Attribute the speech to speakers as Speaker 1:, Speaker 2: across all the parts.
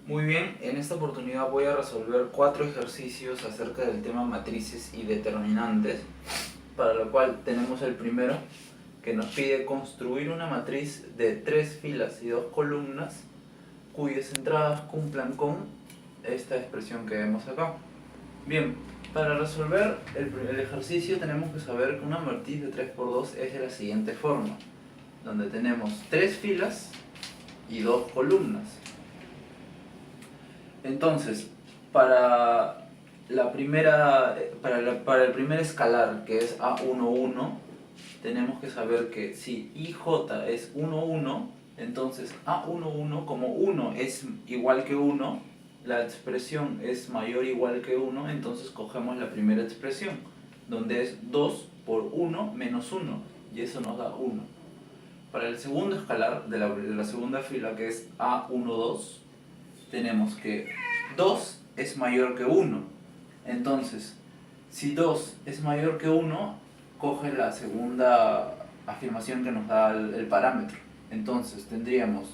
Speaker 1: Muy bien, en esta oportunidad voy a resolver 4 ejercicios acerca del tema matrices y determinantes, para lo cual tenemos el primero, que nos pide construir una matriz de 3 filas y 2 columnas cuyas entradas cumplan con esta expresión que vemos acá. Bien, para resolver el ejercicio tenemos que saber que una matriz de 3 por 2 es de la siguiente forma, donde tenemos 3 filas y 2 columnas. Entonces, para el primer escalar, que es A11, tenemos que saber que si IJ es 1, 1, entonces A11, como 1 es igual que 1, la expresión es mayor o igual que 1, entonces cogemos la primera expresión, donde es 2 por 1 menos 1, y eso nos da 1. Para el segundo escalar de la segunda fila, que es A12, tenemos que 2 es mayor que 1. Entonces, si 2 es mayor que 1, coge la segunda afirmación que nos da el parámetro. Entonces tendríamos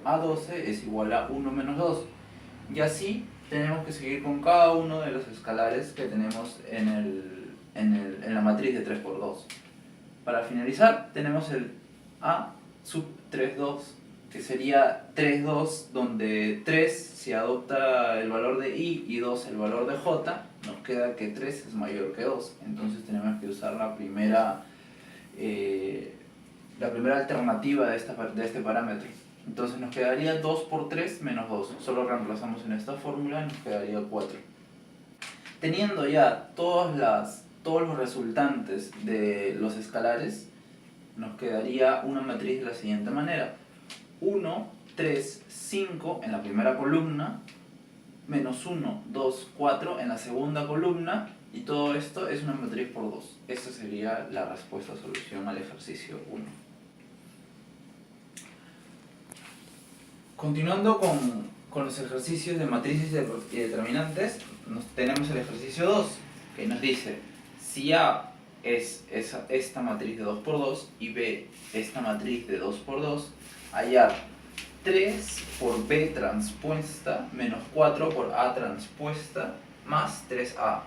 Speaker 1: A12 es igual a 1 menos 2. Y así tenemos que seguir con cada uno de los escalares que tenemos en la matriz de 3 por 2. Para finalizar, tenemos el A sub 32, que sería 3, 2, donde 3 si adopta el valor de I y 2 el valor de J, nos queda que 3 es mayor que 2. Entonces tenemos que usar la primera alternativa de este parámetro. Entonces nos quedaría 2 por 3 menos 2. Solo reemplazamos en esta fórmula y nos quedaría 4. Teniendo ya todos los resultantes de los escalares, nos quedaría una matriz de la siguiente manera: 1, 3, 5 en la primera columna, menos 1, 2, 4 en la segunda columna, y todo esto es una matriz por 2. Esta sería la respuesta solución al ejercicio 1. Continuando con los ejercicios de matrices y determinantes, tenemos el ejercicio 2, que nos dice: si A es esta matriz de 2 por 2 y B esta matriz de 2 por 2, hallar 3 por B transpuesta menos 4 por A transpuesta más 3A.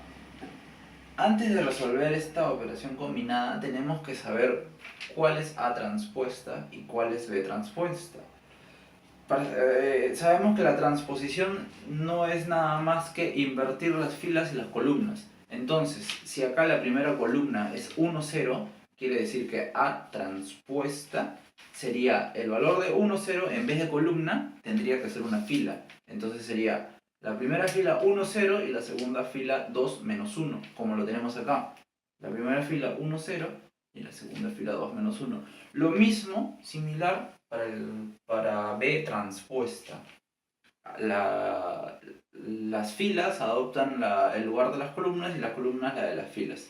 Speaker 1: Antes de resolver esta operación combinada, tenemos que saber cuál es A transpuesta y cuál es B transpuesta. Sabemos que la transposición no es nada más que invertir las filas y las columnas. Entonces, si acá la primera columna es 1, 0, quiere decir que A transpuesta sería el valor de 1, 0, en vez de columna, tendría que ser una fila. Entonces sería la primera fila 1, 0 y la segunda fila 2, menos 1, como lo tenemos acá. La primera fila 1, 0 y la segunda fila 2, menos 1. Lo mismo, similar, para B transpuesta. Las filas adoptan el lugar de las columnas y las columnas la de las filas.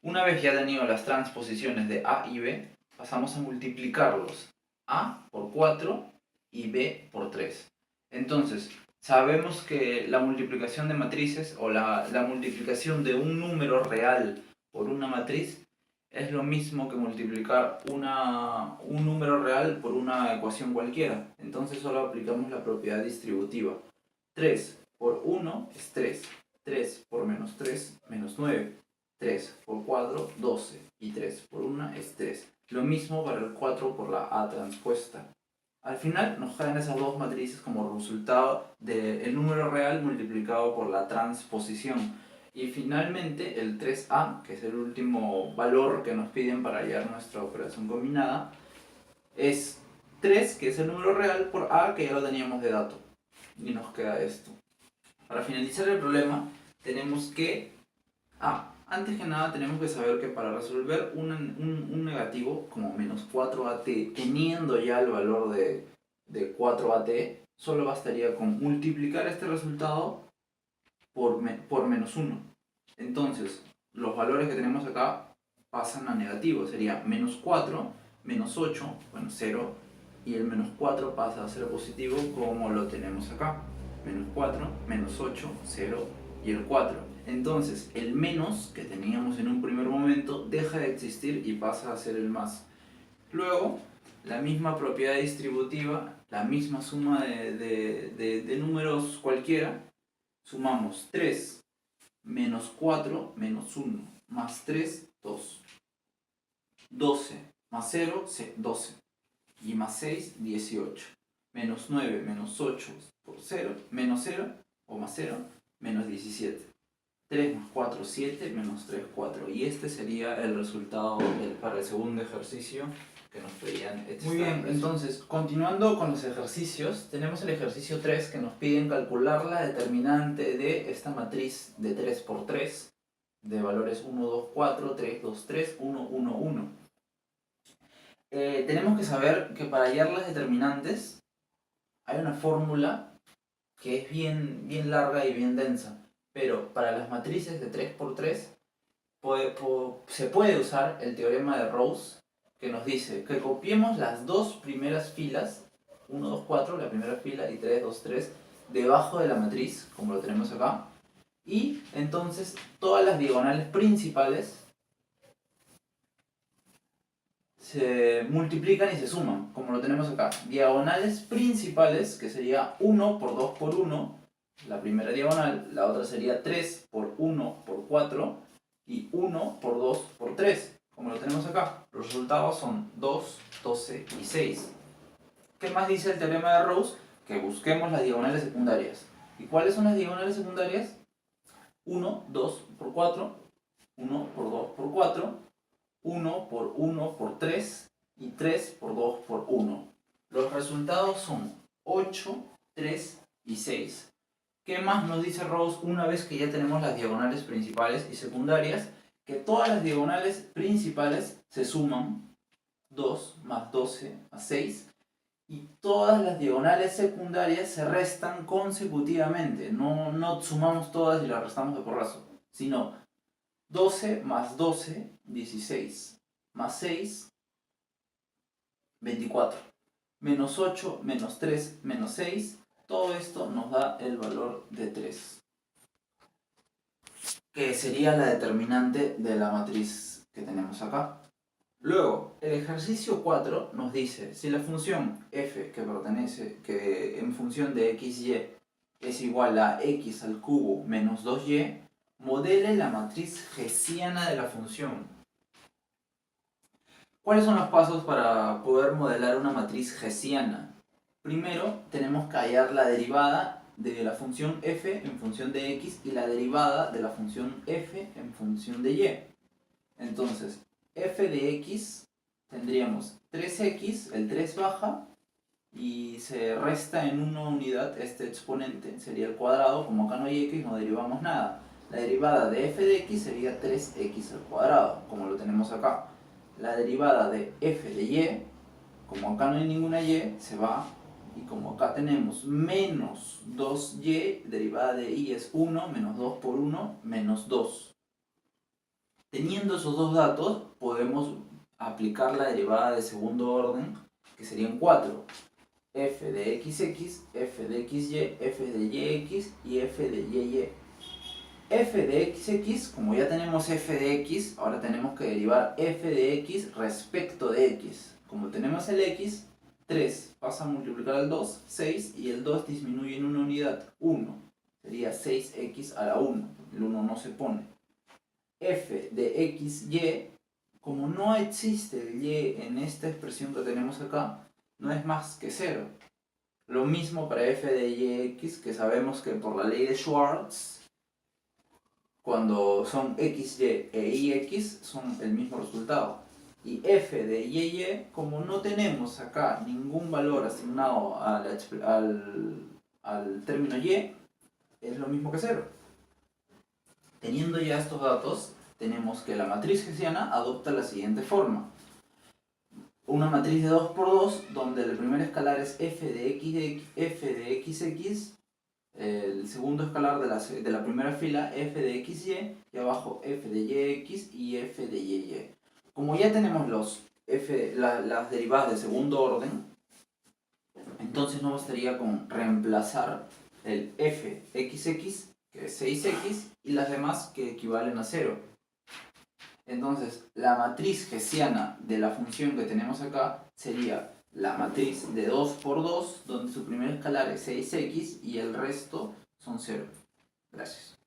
Speaker 1: Una vez ya tenido las transposiciones de A y B, pasamos a multiplicarlos: A por 4 y B por 3. Entonces, sabemos que la multiplicación de matrices o la multiplicación de un número real por una matriz es lo mismo que multiplicar un número real por una ecuación cualquiera. Entonces solo aplicamos la propiedad distributiva. 3 por 1 es 3. 3 por menos 3, menos 9. 3 por 4, 12. Y 3 por 1 es 3. Lo mismo para el 4 por la A transpuesta. Al final nos quedan esas dos matrices como resultado del número real multiplicado por la transposición. Y finalmente el 3A, que es el último valor que nos piden para hallar nuestra operación combinada, es 3, que es el número real, por A, que ya lo teníamos de dato. Y nos queda esto. Para finalizar el problema, tenemos que... antes que nada tenemos que saber que para resolver un negativo como menos 4AT, teniendo ya el valor de 4AT, solo bastaría con multiplicar este resultado por menos 1. Entonces, los valores que tenemos acá pasan a negativo. Sería menos 4, menos 8, bueno, 0. Y el menos 4 pasa a ser positivo, como lo tenemos acá. Menos 4, menos 8, 0 y el 4. Entonces, el menos que teníamos en un primer momento deja de existir y pasa a ser el más. Luego, la misma propiedad distributiva, la misma suma de números cualquiera, sumamos 3 menos 4 menos 1 más 3, 2. 12 más 0, 12. Y más 6, 18. Menos 9 menos 8 por 0, menos 0 o más 0, menos 17. 3 más 4, 7, menos 3, 4. Y este sería el resultado para el segundo ejercicio que nos pedían. Muy bien, entonces, continuando con los ejercicios, tenemos el ejercicio 3 que nos piden calcular la determinante de esta matriz de 3 por 3 de valores 1, 2, 4, 3, 2, 3, 1, 1, 1. Tenemos que saber que para hallar las determinantes hay una fórmula que es bien larga y bien densa, pero para las matrices de 3 por 3 se puede usar el teorema de Rouse, que nos dice que copiemos las dos primeras filas, 1, 2, 4, la primera fila, y 3, 2, 3, debajo de la matriz, como lo tenemos acá, y entonces todas las diagonales principales se multiplican y se suman, como lo tenemos acá. Diagonales principales, que sería 1 por 2 por 1, la primera diagonal, la otra sería 3 por 1 por 4, y 1 por 2 por 3, como lo tenemos acá. Los resultados son 2, 12 y 6. ¿Qué más dice el teorema de Rouse? Que busquemos las diagonales secundarias. ¿Y cuáles son las diagonales secundarias? 1, 2 por 4, 1 por 2 por 4, 1 por 1 por 3 y 3 por 2 por 1. Los resultados son 8, 3 y 6. ¿Qué más nos dice Rouse una vez que ya tenemos las diagonales principales y secundarias? Que todas las diagonales principales se suman, 2 más 12 más 6, y todas las diagonales secundarias se restan consecutivamente. No sumamos todas y las restamos de porrazo, sino 12 más 12, 16, más 6, 24, menos 8, menos 3, menos 6, todo esto nos da el valor de 3, que sería la determinante de la matriz que tenemos acá. Luego, el ejercicio 4 nos dice, si la función f que en función de xy es igual a x al cubo menos 2y, modele la matriz hessiana de la función. ¿Cuáles son los pasos para poder modelar una matriz hessiana? Primero, tenemos que hallar la derivada de la función f en función de x y la derivada de la función f en función de y. Entonces, f de x tendríamos 3x, el 3 baja, y se resta en una unidad este exponente, sería el cuadrado. Como acá no hay x, no derivamos nada. La derivada de f de x sería 3x al cuadrado, como lo tenemos acá. La derivada de f de y, como acá no hay ninguna y, se va. Y como acá tenemos menos 2y, derivada de y es 1, menos 2 por 1, menos 2. Teniendo esos dos datos, podemos aplicar la derivada de segundo orden, que serían 4. F de xx, f de xy, f de yx y f de yy. F de xx, como ya tenemos f de x, ahora tenemos que derivar f de x respecto de x. Como tenemos el x, 3 pasa a multiplicar al 2, 6, y el 2 disminuye en una unidad, 1. Sería 6x a la 1, el 1 no se pone. F de xy, como no existe el y en esta expresión que tenemos acá, no es más que 0. Lo mismo para f de yx, que sabemos que por la ley de Schwartz, cuando son xy e ix son el mismo resultado. Y f de y, como no tenemos acá ningún valor asignado al término y, es lo mismo que 0. Teniendo ya estos datos, tenemos que la matriz hessiana adopta la siguiente forma. Una matriz de 2 por 2, donde el primer escalar es f de xx, el segundo escalar de la primera fila f de xy, y abajo f de yx y f de yy. Como ya tenemos las derivadas de segundo orden, entonces nos bastaría con reemplazar el fxx, que es 6x, y las demás que equivalen a 0. Entonces, la matriz hessiana de la función que tenemos acá sería la matriz de 2 por 2, donde su primer escalar es 6x y el resto son 0. Gracias.